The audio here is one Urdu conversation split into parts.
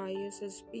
ISSP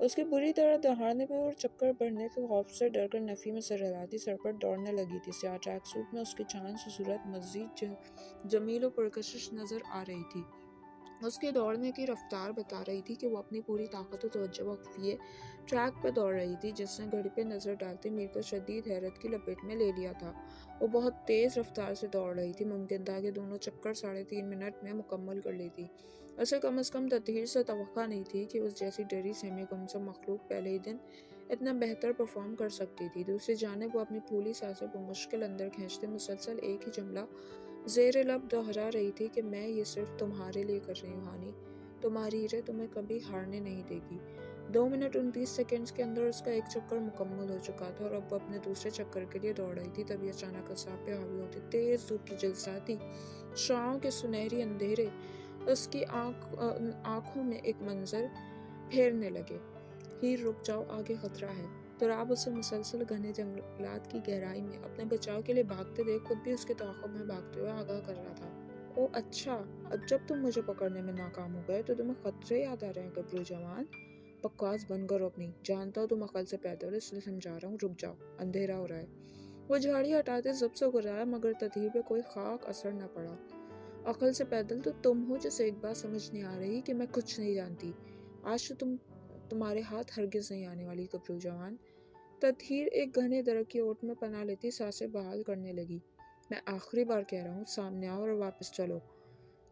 اس کے بری طرح دہاڑنے پہ اور چکر پڑنے کے خوف سے ڈر کر نفی میں سر ہلاتی سر پر دوڑنے لگی تھی۔ سیاہ ٹریک سوٹ میں اس کی چاند سی صورت مزید جمیل و پرکشش نظر آ رہی تھی۔ اس کے دوڑنے کی رفتار بتا رہی تھی کہ وہ اپنی پوری طاقت و توجہ وقفیے ٹریک پہ دوڑ رہی تھی، جس نے گھڑی پہ نظر ڈالتے میر کو شدید حیرت کی لپیٹ میں لے لیا تھا۔ وہ بہت تیز رفتار سے دوڑ رہی تھی، ممکن تھا کہ دونوں چکر 3.5 منٹ میں مکمل کر لیتی۔ اسے کم از کم تطہیر سے توقع نہیں تھی کہ اس جیسی ڈری سہمی گمسم مخلوق پہلے ہی دن اتنا بہتر پرفارم کر سکتی تھی۔ دوسری جانب وہ اپنی پھولی سانسیں بمشکل اندر کھینچتے مسلسل ایک ہی جملہ زیر لب دہرا رہی تھی کہ میں یہ صرف تمہارے لیے کر رہی ہوں ہانی، تمہاری ہیرے تمہیں کبھی ہارنے نہیں دے گی۔ 2 منٹ 29 سیکنڈز کے اندر اس کا ایک چکر مکمل ہو چکا تھا اور اب وہ اپنے دوسرے چکر کے لیے دوڑ رہی تھی۔ تبھی اچانک اعصاب پہ حاوی ہوتے تیز دھوپ کی جلساتی شعاعوں کے سنہری اندھیرے اس کی آنکھوں میں ایک منظر پھیرنے لگے۔ ہیر رک جاؤ، آگے خطرہ ہے۔ تراب اسے مسلسل گھنے جنگلات کی گہرائی میں اپنے بچاؤ کے لیے بھاگتے دیکھ خود بھی اس کے تعاقب میں بھاگتے ہوئے آگاہ کر رہا تھا۔ او اچھا، اب جب تم مجھے پکڑنے میں ناکام ہو گئے تو تمہیں خطرے یاد آ رہے ہیں گبرو جوان؟ بکواس بند کرو اپنی، جانتا ہوں تم عقل سے پیدل ہو، اس لیے سمجھا رہا ہوں، رک جاؤ، اندھیرا ہو رہا ہے۔ وہ جھاڑی ہٹاتے زب سے گرایا مگر تطہیر پہ کوئی خاک اثر نہ پڑا۔ عقل سے پیدل تو تم ہو جسے ایک بات سمجھ نہیں آ رہی کہ میں کچھ نہیں جانتی۔ آج تو تمہارے ہاتھ ہرگز نہیں آنے والی گبرو جوان۔ تطہیر ایک گھنے درخت کی اوٹ میں پناہ لیتی سانسیں بحال کرنے لگی۔ میں آخری بار کہہ رہا ہوں، سامنے آؤ اور واپس چلو۔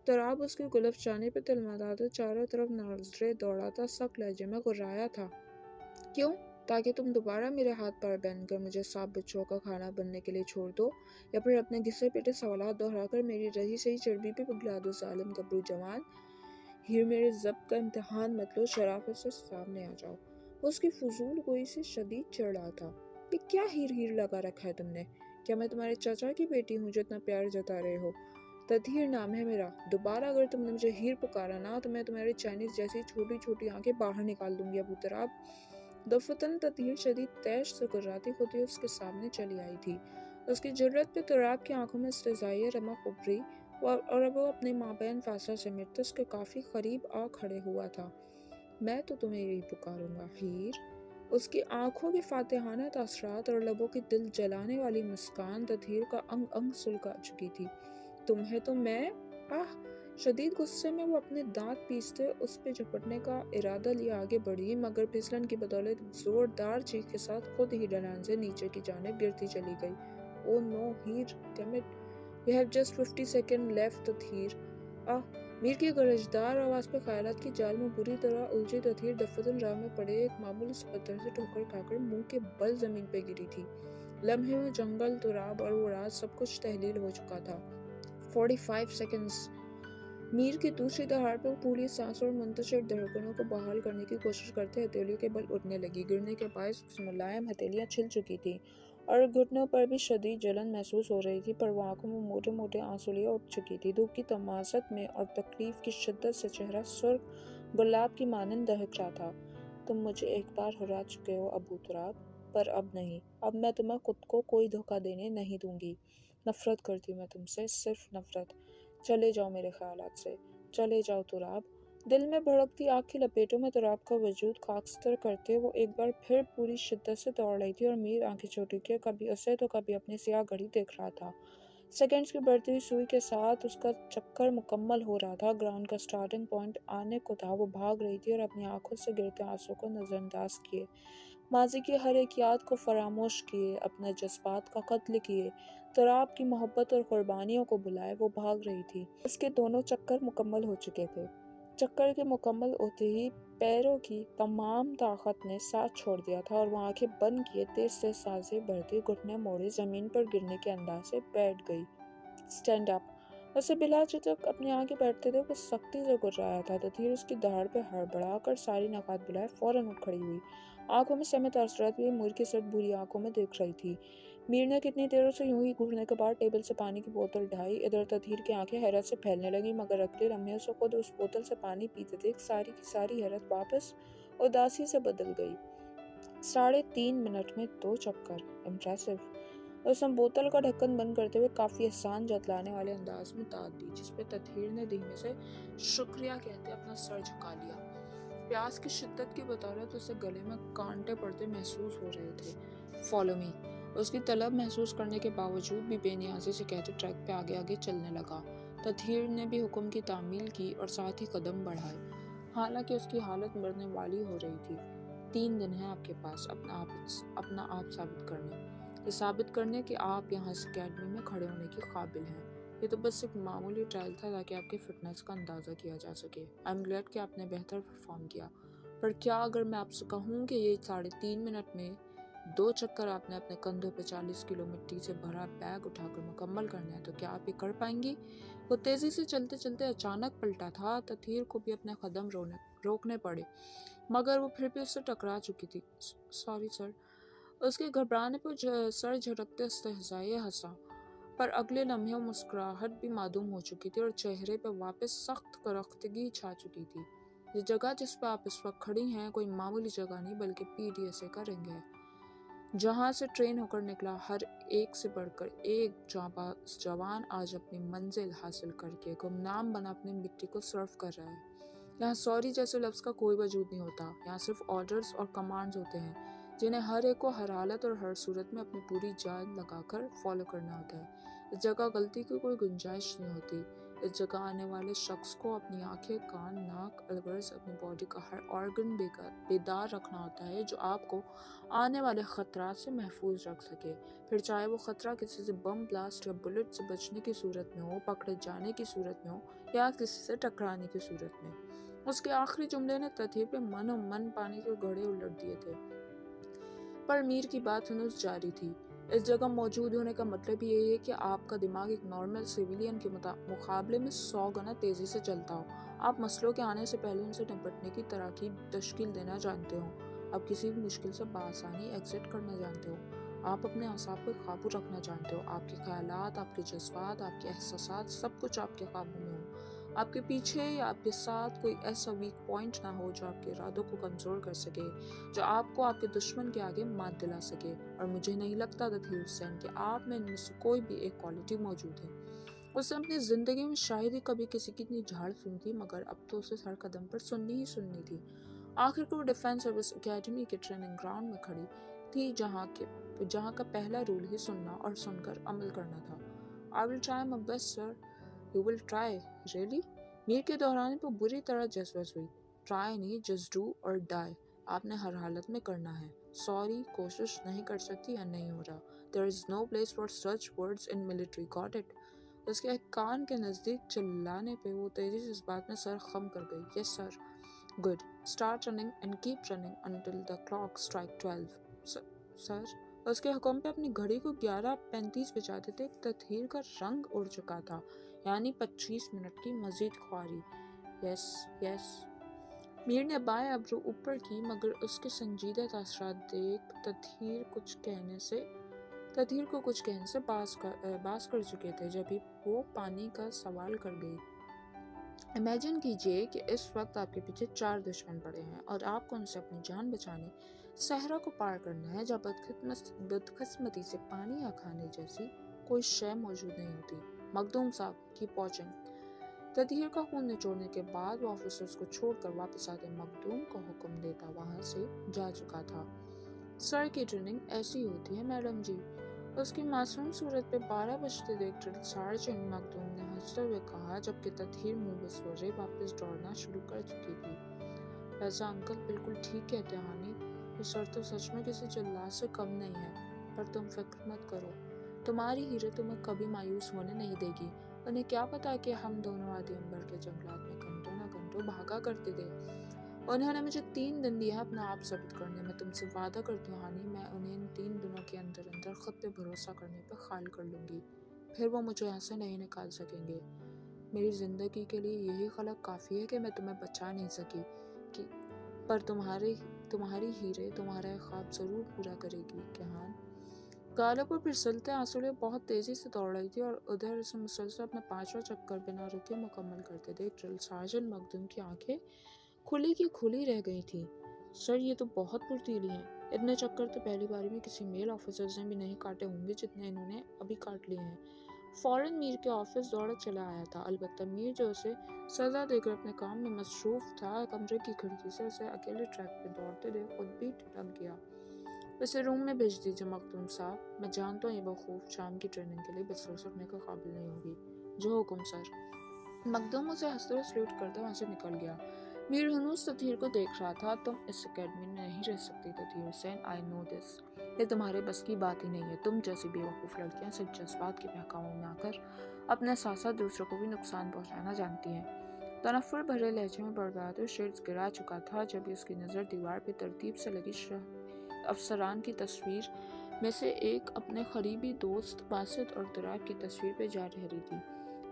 تراب اس کی گلف جانے پہ تلملاتا چاروں طرف نظریں دوڑاتا سخت لہجے میں غرایا تھا۔ کیوں؟ تاکہ تم دوبارہ میرے ہاتھ پار بہن کر مجھے سانپ بچھوؤں کا کھانا بننے کے لیے چھوڑ دو، یا پھر اپنے گھسے پیٹے سوالات دہرا کر میری رہی سہی چربی پہ پگھلا دو ظالم گبرو جوان۔ ہیر میرے ضبط کا امتحان مت لو، شرافت سے سامنے آ جاؤ۔ وہ اس کی فضول گوئی سے شدید چڑھ رہا تھا۔ یہ کیا ہیر ہیر لگا رکھا ہے تم نے؟ کیا میں تمہارے چاچا کی بیٹی ہوں جو اتنا پیار جتا رہے ہو؟ تطہیر نام ہے میرا، دوبارہ اگر تم نے مجھے ہیر پکارا نا تو میں تمہاری چائنیز جیسی چھوٹی چھوٹی آنکھیں باہر نکال دوں گی ابو تراب۔ دفتن تطہیر شدید تیش سے گراتی خود ہی اس کے سامنے چلی آئی تھی۔ اس کی جرأت پہ تراب کی آنکھوں میں استحضائی رمق ابھری اور اب وہ اپنے مابین فاصلہ سمیٹتے اس کے کافی قریب آ کھڑے ہوا تھا۔ میں تو تمہیں یہی پکاروں گا ہیر۔ اس کی آنکھوں کے فاتحانہ تاثرات اور لبوں کی دل جلانے والی مسکان تطہیر کا انگ انگ سلگا چکی تھی۔ تمہیں تو میں آہ! شدید غصے میں وہ اپنے دانت پیستے اس پہ جھپٹنے کا ارادہ لیے آگے بڑھی، مگر پھسلن کی بدولت زوردار چیخ کے ساتھ خود ہی ڈھلان سے نیچے کی جانب گرتی چلی گئی۔ Oh no here, damn it, you have just 50 second left تطہیر۔ آہ! میر کی گرجدار آواز پہ خیالات کی جال میں بری طرح الجھی تطہیر دفتن راہ میں پڑے ایک معمولی سے پتھر سے ٹھوکر کھا کر منہ کے بل زمین پہ گری تھی۔ لمحے میں جنگل، تراب اور وہ رات سب کچھ تحلیل ہو چکا تھا۔ 45 سیکنڈز۔ میر کی دوسری دہاڑ پہ وہ پھولی سانسوں اور منتشر دھڑکنوں کو بحال کرنے کی کوشش کرتے ہتھیلیوں کے بل اٹھنے لگی۔ گرنے کے باعث اس کی ملائم ہتھیلیاں چھل چکی تھیں اور گھٹنوں پر بھی شدید جلن محسوس ہو رہی تھی، پر وہ آنکھوں میں موٹے موٹے آنسو لیے اٹھ چکی تھی۔ دھوپ کی تمازت میں اور تکلیف کی شدت سے چہرہ سرخ گلاب کی مانند دہک رہا تھا۔ تم مجھے ایک بار ہرا چکے ہو ابو تراب، پر اب نہیں، اب میں تمہیں خود کو کوئی دھوکہ دینے نہیں دوں گی۔ نفرت کرتی ہوں میں تم سے، صرف نفرت۔ چلے جاؤ میرے خیالات سے، چلے جاؤ تراب۔ دل میں بھڑکتی آگ کی لپیٹوں میں تراب کا وجود خاکستر کرتے وہ ایک بار پھر پوری شدت سے دوڑ رہی تھی اور میر آنکھیں چھوٹی کیے کبھی اسے تو کبھی اپنی سیاہ گھڑی دیکھ رہا تھا۔ سیکنڈز کی بڑھتی ہوئی سوئی کے ساتھ اس کا چکر مکمل ہو رہا تھا، گراؤنڈ کا سٹارٹنگ پوائنٹ آنے کو تھا۔ وہ بھاگ رہی تھی اور اپنی آنکھوں سے گرتے آنسوں کو نظر انداز کیے، ماضی کی ہر ایک یاد کو فراموش کیے، اپنے جذبات کا قتل کیے، تراب کی محبت اور قربانیوں کو بلائے وہ بھاگ رہی تھی۔ اس کے دونوں چکر مکمل ہو چکے تھے۔ چکر کے مکمل ہوتے ہی پیروں کی تمام طاقت نے ساتھ چھوڑ دیا تھا اور وہ آنکھیں بند کیے تیز تیز سانسیں بھرتی گھٹنے موڑے زمین پر گرنے کے انداز سے بیٹھ گئی۔ Stand up! اسے بلا جھجک اپنے آگے بیٹھتے تھے وہ سختی سے گرایا تھا۔ تطہیر اس کی دہاڑ پہ ہڑبڑا کر ساری نکات بلائے فوراً اٹھ کھڑی ہوئی، آنکھوں میں سہمے تاثرات لیے میر کی سرد بری آنکھوں میں دیکھ رہی تھی۔ میر نے کتنی دیر اسے یوں ہی گھورنے کے بعد ٹیبل سے پانی کی بوتل اٹھائی۔ ادھر تطہیر کی آنکھیں حیرت سے پھیلنے لگی، مگر اگلے لمحے اسے خود اس بوتل سے پانی پیتے دیکھ ساری کی ساری حیرت واپس اداسی سے بدل گئی۔ 3.5 منٹ میں 2 چکر، امپریسو! اس نے بوتل کا ڈھکن بند کرتے ہوئے کافی احسان جتلانے والے انداز میں داد دی، جس پہ تطہیر نے دھیمے سے شکریہ کہتے اپنا سر جھکا لیا۔ پیاس کی شدت کی بدولت اسے گلے میں کانٹے پڑتے محسوس ہو رہے تھے۔ فالو می، اس کی طلب محسوس کرنے کے باوجود بھی بے نیازی سے کہتے ٹریک پہ آگے آگے چلنے لگا۔ تطہیر نے بھی حکم کی تعمیل کی اور ساتھ ہی قدم بڑھائے، حالانکہ اس کی حالت مرنے والی ہو رہی تھی۔ 3 دن ہیں آپ کے پاس اپنا آپ ثابت کرنے، یہ ثابت کرنے کہ آپ یہاں اس اکیڈمی میں کھڑے ہونے کے قابل ہیں۔ یہ تو بس ایک معمولی ٹرائل تھا تاکہ آپ کی فٹنس کا اندازہ کیا جا سکے۔ آئی ایم گلیڈ کہ آپ نے بہتر پرفارم کیا، پر کیا اگر میں آپ سے کہوں کہ یہ 3.5 منٹ میں 2 چکر آپ نے اپنے کندھوں پہ 40 کلو مٹی سے بھرا بیگ اٹھا کر مکمل کرنا ہے تو کیا آپ یہ کر پائیں گی؟ وہ تیزی سے چلتے چلتے اچانک پلٹا تھا۔ تطہیر کو بھی اپنے قدم روکنے پڑے، مگر وہ پھر بھی اس سے ٹکرا چکی تھی۔ سوری سر، اس کے گھبرانے پر سر جھٹکتے استہزائیہ ہنسا، پر اگلے لمحے مسکراہٹ بھی معدوم ہو چکی تھی اور چہرے پہ واپس سخت کرختگی چھا چکی تھی۔ یہ جگہ جس پہ آپ اس وقت کھڑی ہیں کوئی معمولی جگہ نہیں بلکہ PDSA کا رنگ ہے، جہاں سے ٹرین ہو کر نکلا ہر ایک سے بڑھ کر ایک جانباز جوان آج اپنی منزل حاصل کر کے گمنام بنا اپنی مٹی کو سرو کر رہا ہے۔ یہاں سوری جیسے لفظ کا کوئی وجود نہیں ہوتا، یہاں صرف آرڈرز اور کمانڈز ہوتے ہیں جنہیں ہر ایک کو ہر حالت اور ہر صورت میں اپنی پوری جان لگا کر فالو کرنا ہوتا ہے۔ اس جگہ غلطی کی کوئی گنجائش نہیں ہوتی۔ اس جگہ آنے والے شخص کو اپنی آنکھیں، کان، ناک، الغرض اپنی باڈی کا ہر آرگن بیدار رکھنا ہوتا ہے جو آپ کو آنے والے خطرات سے محفوظ رکھ سکے، پھر چاہے وہ خطرہ کسی سے بم بلاسٹ یا بلٹ سے بچنے کی صورت میں ہو، پکڑے جانے کی صورت میں ہو یا کسی سے ٹکرانے کی صورت میں۔ اس کے آخری جملے نے تطہیر پہ من و من پانی کے گھڑے الٹ دیے تھے، پر میر کی بات ہنوز جاری تھی۔ اس جگہ موجود ہونے کا مطلب یہی ہے کہ آپ کا دماغ ایک نارمل سویلین کے مقابلے میں 100 گنا تیزی سے چلتا ہو۔ آپ مسئلوں کے آنے سے پہلے ان سے نپٹنے کی تراکیب تشکیل دینا جانتے ہو۔ آپ کسی بھی مشکل سے بآسانی ایگزٹ کرنا جانتے ہو۔ آپ اپنے اعصاب پہ قابو رکھنا جانتے ہو۔ آپ کے خیالات، آپ کے جذبات، آپ کے احساسات، سب کچھ آپ کے قابو میں ہو۔ آپ کے پیچھے یا آپ کے ساتھ کوئی ایسا ویک پوائنٹ نہ ہو جو آپ کے ارادوں کو کنٹرول کر سکے، جو آپ کو آپ کے دشمن کے آگے مات دلا سکے، اور مجھے نہیں لگتا تطہیر حسین کہ آپ میں ان میں سے کوئی بھی ایک کوالٹی موجود ہے۔ اس نے اپنی زندگی میں شاید ہی کبھی کسی کی اتنی جھاڑ سنی تھی، مگر اب تو اسے ہر قدم پر سننی ہی سننی تھی۔ آخر کو وہ ڈیفینس سروس اکیڈمی کے ٹریننگ گراؤنڈ میں کھڑی تھی، جہاں کا پہلا رول ہی سننا اور سن کر عمل کرنا تھا۔ I will try my best, sir. You will try, really? میر کے دہرانے پر بری طرح جزوز ہوئی۔ ٹرائی نہیں، جسٹ ڈو اور ڈائی۔ آپ نے ہر حالت میں کرنا ہے۔ سوری، کوشش نہیں کر سکتی یا نہیں ہو رہا۔ There is no place for such words in military, got it؟ اس کے کان کے نزدیک چلانے پہ وہ تیزی سے اس بات میں سر خم کر گئی۔ Yes sir. Good, start running and keep running until the clock strike 12۔ سر، اس کے حکم پہ اپنی گھڑی کو 11:35 بجا دیتے تطہیر کا رنگ اڑ چکا تھا، یعنی 25 منٹ کی مزید خواری۔ یس یس۔ میر نے بائیں ابرو اوپر کی، مگر اس کے سنجیدہ تاثرات دیکھ تطہیر کو کچھ کہنے سے باز کر چکے تھے، جبھی وہ پانی کا سوال کر گئی۔ امیجن کیجئے کہ اس وقت آپ کے پیچھے 4 دشمن پڑے ہیں اور آپ کو ان سے اپنی جان بچانے صحرا کو پار کرنا ہے، جب بدقسمتی سے پانی یا کھانے جیسی کوئی شے موجود نہیں ہوتی۔ مخدوم صاحب، کیپ واچنگ۔ تطہیر کا خون نچوڑنے کے بعد وہ آفیسرز کو چھوڑ کر واپس آتے مخدوم کو حکم دیتا وہاں سے جا چکا تھا۔ سر کی ٹریننگ ایسی ہوتی ہے میڈم جی، اس کی معصوم صورت پہ 12 بجتے دیکھ ڈرل سارجنٹ مخدوم نے ہنستے ہوئے کہا، جبکہ تطہیر منہ بسورے واپس دوڑنا شروع کر چکی تھی۔ ویسا انکل بالکل ٹھیک کہتے ہیں ہانی، یہ سر تو سچ میں کسی جلاد سے کم نہیں ہے، پر تم فکر مت کرو، تمہاری ہیرے تمہیں کبھی مایوس ہونے نہیں دے گی۔ انہیں کیا پتا کہ ہم دونوں وادی انبر کے جنگلات میں گھنٹوں نہ گھنٹوں بھاگا کرتے تھے۔ انہوں نے مجھے 3 دن دیا ہے اپنا آپ ثابت کرنے۔ میں تم سے وعدہ کرتی ہوں ہانی، میں انہیں ان 3 دنوں کے اندر خود پہ بھروسہ کرنے پہ قائل کر لوں گی، پھر وہ مجھے یہاں سے نہیں نکال سکیں گے۔ میری زندگی کے لیے یہی خلق کافی ہے کہ میں تمہیں بچا نہیں سکی، پر تمہاری ہیرے تمہارا ایک خواب ضرور پورا کرے گی کہان۔ گالوں پر پھسلتے آنسولے بہت تیزی سے دوڑ رہی تھی اور ادھر اسے مسلسل اپنا 5واں چکر بنا رکے مکمل کرتے دیکھ ڈرل سارجنٹ مخدوم کی آنکھیں کھلی کی کھلی رہ گئی تھی۔ سر، یہ تو بہت پھرتیلی ہیں، اتنے چکر تو پہلی باری میں کسی میل آفیسرز نے بھی نہیں کاٹے ہوں گے جتنے انہوں نے ابھی کاٹ لیے ہیں۔ فوراً میر کے آفس دوڑا چلا آیا تھا، البتہ میر جو اسے سزا دے کر اپنے کام میں مصروف تھا، کمرے کی کھڑکی سے اسے اکیلے ٹریک پہ دوڑتے دیکھ خود بھی ٹھٹک گیا۔ اسے روم میں بھیج دیجیے مخدوم صاحب، میں جانتا ہوں یہ بخوف شام کی ٹریننگ کے لیے بستر سے اٹھنے کے قابل نہیں ہوگی۔ جو حکم سر۔ مخدوم اسے ہنستے ہوئے سلیوٹ کرتے وہاں سے نکل گیا۔ میر ہنوز تطہیر کو دیکھ رہا تھا۔ تم اس اکیڈمی میں نہیں رہ سکتی تطہیر حسین، آئی نو دس۔ یہ تمہارے بس کی بات ہی نہیں ہے۔ تم جیسی بے وقوف لڑکیاں صرف جذبات کے بہکاووں میں آ کر اپنے ساتھ ساتھ دوسروں کو بھی نقصان پہنچانا جانتی ہیں۔ تنفر بھرے لہجے میں بڑبڑاتے شیڈز گرا چکا تھا جب اس کی نظر دیوار پہ ترتیب سے لگی افسران کی تصویر میں سے ایک اپنے قریبی دوست باسط اور دراق کی تصویر پہ جا ٹھہری تھی۔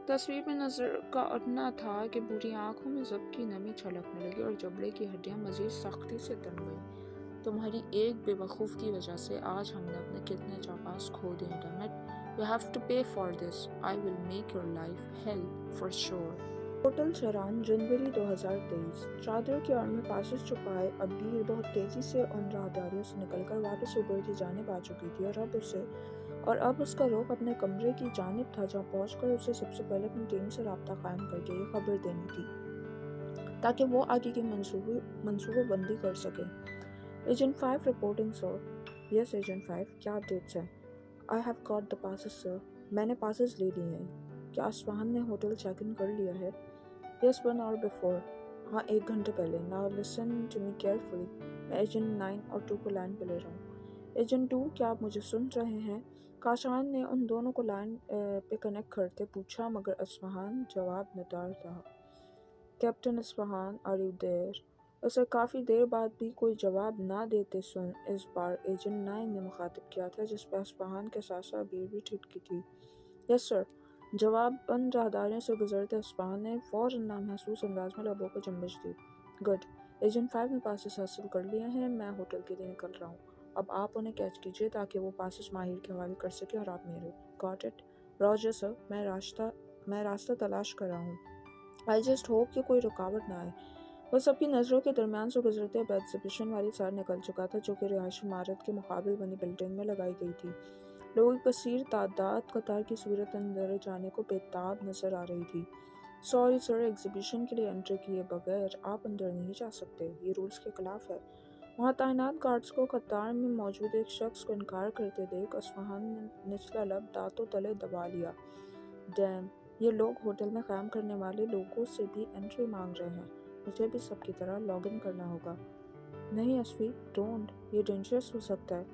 تصویر میں نظر کا اتنا تھا کہ بری آنکھوں میں ضبط کی نمی چھلکنے لگی اور جبڑے کی ہڈیاں مزید سختی سے تن گئیں۔ تمہاری ایک بے وقوف کی وجہ سے آج ہم نے اپنے کتنے جانباز کھو دیے deemed. You have to pay for this. I will make your life hell for sure. Hotel شران جنوری 2023۔ چادر کی آڑ میں پاسز چھپائے عبیر بہت تیزی سے ان راہداریوں سے نکل کر واپس اوبر کی جانب آ چکی تھی اور اب اس کا رخ اپنے کمرے کی جانب تھا جہاں پہنچ کر اسے سب سے پہلے اپنی ٹیم سے رابطہ قائم کر کے یہ خبر دینی تھی تاکہ وہ آگے کی منصوبہ بندی کر سکے۔ ایجنٹ 5 رپورٹنگ سر۔ یس ایجنٹ 5، کیا اپڈیٹس ہیں؟ I have got the passes sir۔ میں نے پاسز لے لیے ہیں۔ کیا اصفہان نے ہوٹل چیک ان کر لیا ہے؟ Yes 1 hour before۔ ہاں 1 گھنٹے پہلے۔ Now listen to me carefully۔ میں ایجنٹ 9 اور 2 کو لائن پہ لے رہا ہوں۔ ایجنٹ 2، کیا آپ مجھے سن رہے ہیں؟ کاشان نے ان دونوں کو لائن پہ کنیکٹ کرتے پوچھا مگر اصفہان جواب ندار رہا۔ Captain Isfahan are you there? اسے کافی دیر بعد بھی کوئی جواب نہ دیتے سن اس بار ایجنٹ 9 نے مخاطب کیا تھا جس پہ اصفہان کے ساتھ ساتھ عبیر بھی ٹھٹکی تھی۔ یس سر۔ جواب ان راہداریوں سے گزرتے اصفہان نے فوراً نامحسوس انداز میں لبوں کو جنبش دی۔ گڈ۔ ایجنٹ 5 نے پاسز حاصل کر لیے ہیں، میں ہوٹل کے لیے نکل رہا ہوں۔ اب آپ انہیں کیچ کیجئے تاکہ وہ پاسز ماہر کے حوالے کر سکے اور آپ میرے۔ Got it? راجر سر، میں راستہ تلاش کر رہا ہوں۔ آئی جسٹ ہوپ کہ کوئی رکاوٹ نہ آئے۔ وہ سب کی نظروں کے درمیان سے گزرتے اب ایگزیبیشن والی سائڈ نکل چکا تھا جو کہ رہائشی عمارت کے مقابل بنی بلڈنگ میں لگائی گئی تھی۔ لوگوں کی کثیر تعداد قطار کی صورت اندر جانے کو بےتاب نظر آ رہی تھی۔ سوری سر، ایگزیبیشن کے لیے انٹری کیے بغیر آپ اندر نہیں جا سکتے، یہ رولز کے خلاف ہے۔ وہاں تعینات گارڈز کو قطار میں موجود ایک شخص کو انکار کرتے دیکھ اصفہان نے نچلا لب دانتوں تلے دبا لیا۔ ڈیم، یہ لوگ ہوٹل میں قیام کرنے والے لوگوں سے بھی انٹری مانگ رہے ہیں، مجھے بھی سب کی طرح لاگ ان کرنا ہوگا۔ نہیں اصفی، ڈونٹ، یہ ڈینجرس ہو سکتا ہے۔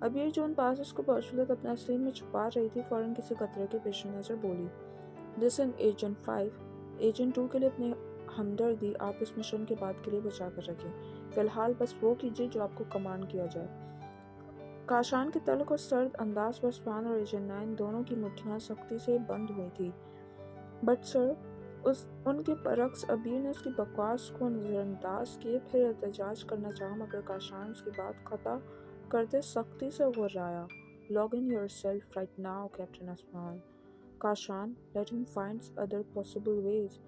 عبیر جو ان پاسز کو بوجھلت اپنے آستین میں چھپا رہی تھی فوراً کسی خطرے کے پیش نظر بولی۔ لسن ایجنٹ 5، ایجنٹ 2 کے لیے اپنی ہمدردی آپ اس مشن کے بعد کے لیے بچا کر رکھیں، فی الحال بس وہ کیجیے جو آپ کو کمانڈ کیا جائے۔ کاشان کے تلخ اور سرد انداز پر اصفہان اور ایجنٹ 9 دونوں کی مٹھیاں سختی سے بند ہوئی تھی۔ بٹ سر، ان کے برعکس عبیر نے اس کی بکواس کو نظر انداز کیے پھر احتجاج کرنا چاہا مگر کاشان اس کی بات قطع کرتے سختی سے غرایا۔ Log in yourself right now captain Isfahan. Kashan, let ہم find other possible ways.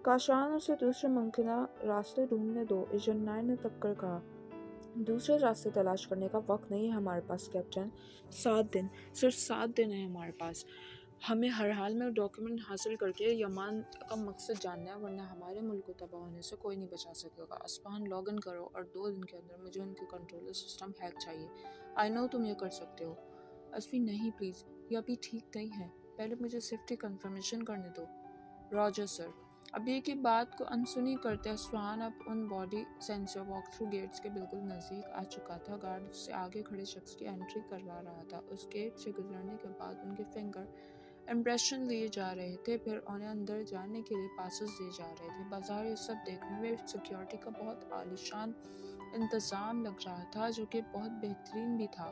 Kashan, اسے دوسرے ممکنہ راستے ڈھونڈنے دو، ایجنٹ 9 نے تب کر کہا۔ دوسرے راستے تلاش کرنے کا وقت نہیں ہے ہمارے پاس کیپٹن۔ 7 دن، صرف 7 دن ہیں ہمارے پاس۔ ہمیں ہر حال میں ڈاکیومنٹ حاصل کر کے یمان کا مقصد جاننا ہے ورنہ ہمارے ملک کو تباہ ہونے سے کوئی نہیں بچا سکے گا۔ اصفہان، لاگ ان کرو اور 2 دن کے اندر مجھے ان کے کنٹرولر سسٹم ہیک چاہیے۔ آئی نو تم یہ کر سکتے ہو۔ اصفی، نہیں پلیز، یہ ابھی ٹھیک نہیں ہے، پہلے مجھے سیفٹی کنفرمیشن کرنے دو۔ راجر سر۔ عبیر کی بات کو انسنی کرتے اصفہان اب ان body sensor walk through gates کے بالکل نزدیک آ چکا تھا۔ گارڈ اس سے آگے کھڑے شخص کی انٹری کروا رہا تھا۔ اس گیٹ سے گزرنے کے بعد ان کے فنگر امپریشن لیے جا رہے تھے، پھر انہیں اندر جانے کے لیے پاسز دیے جا رہے تھے۔ بظاہر یہ سب دیکھنے میں سیکیورٹی کا بہت عالیشان انتظام لگ رہا تھا جو کہ بہت بہترین بھی تھا،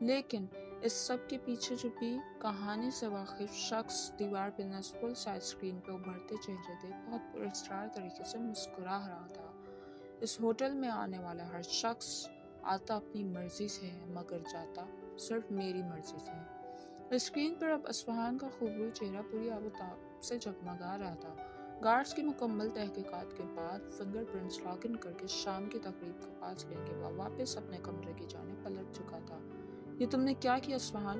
لیکن اس سب کے پیچھے چھپی کہانی سے واقف شخص دیوار پہ نصب سائڈ اسکرین پہ ابھرتے چہرے دیکھ بہت پراسرار طریقے سے مسکرا رہا تھا۔ اس ہوٹل میں آنے والا ہر شخص آتا اپنی مرضی سے ہے مگر جاتا صرف میری مرضی سے ہے۔ اسکرین پر اب اصفہان کا خوبروئی چہرہ پوری آب و تاب سے جگمگا رہا تھا۔ گارڈز کی مکمل تحقیقات کے بعد فنگر پرنٹس لاگ ان کر کے شام کی تقریب کے پاس لے کے وہ واپس اپنے کمرے کی جانب پلٹ چکا تھا۔ یہ تم نے کیا کیا Isfahan?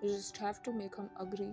You just have to make him agree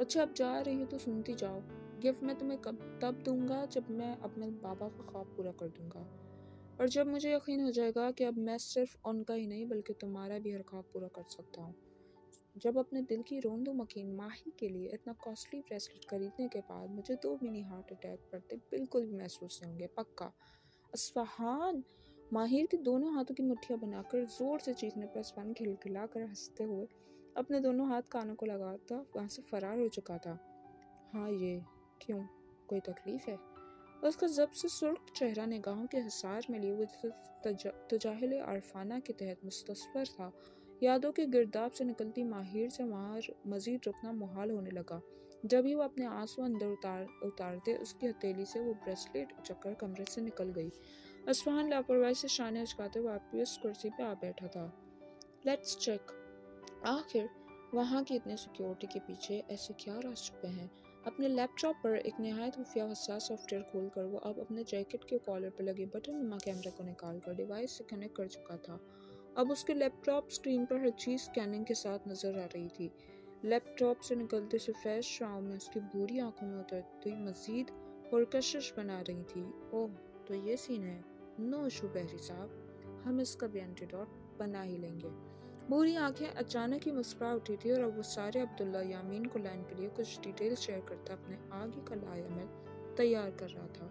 اچھا اب جا رہی ہو تو سنتی جاؤ. گفٹ میں تمہیں تب دوں گا جب میں اپنے بابا کا خواب پورا کر دوں گا، اور جب مجھے یقین ہو جائے گا کہ اب میں صرف ان کا ہی نہیں بلکہ تمہارا بھی ہر خواب پورا کر سکتا ہوں. جب اپنے دل کی روندو مکین ماہی کے لیے اتنا کاسٹلی بریسلیٹ خریدنے کے بعد مجھے 2 منی ہارٹ اٹیک پڑتے بالکل بھی محسوس نہیں ہوں گے. پکا. اصفہان. ماہر کی دونوں ہاتھوں کی مٹھیاں بنا کر زور سے چیخنے پر اصفہان کھلکھلا کر ہنستے ہوئے اپنے دونوں ہاتھ کانوں کو لگاتا وہاں سے فرار ہو چکا تھا. ہاں یہ کیوں؟ کوئی تکلیف ہے؟ اس کا ضبط سے سرخ چہرہ نگاہوں کے حصار میں لیے ہوئے تجاہل عارفانہ کے تحت مستصور تھا. یادوں کے گرداب سے نکلتی ماہر سے وہاں مزید رکنا محال ہونے لگا. جب ہی وہ اپنے آنسو اندر اتارتے اس کی ہتھیلی سے وہ بریسلیٹ اچک کر کمرے سے نکل گئی. اصفہان لاپرواہی سے شانے اچکاتے واپس کرسی پہ آ بیٹھا تھا. Let's check. آخر وہاں کی اتنی سیکیورٹی کے پیچھے ایسے کیا راز چھپے ہیں؟ اپنے لیپ ٹاپ پر ایک نہایت خفیہ و حساس سافٹ ویئر کھول کر وہ اب اپنے جیکٹ کے کالر پر لگے بٹن نما کیمرے کو نکال کر ڈیوائس سے کنیکٹ کر چکا تھا. اب اس کے لیپ ٹاپ سکرین پر ہر چیز اسکیننگ کے ساتھ نظر آ رہی تھی. لیپ ٹاپ سے نکلتے سفید شعاعوں میں اس کی بھوری آنکھوں میں اترتی مزید پرکشش بنا رہی تھی. اوہ تو یہ سین ہے. نو ایشو بحری صاحب، ہم اس کا بھی اینٹیڈوٹ بنا ہی لیں گے. بھوری آنکھیں اچانک ہی مسکرا اٹھی تھی اور اب وہ سارے عبداللہ یامین کو لائن کے لیے کچھ ڈیٹیل شیئر کرتا اپنے آگے کا لائے عمل تیار کر رہا تھا.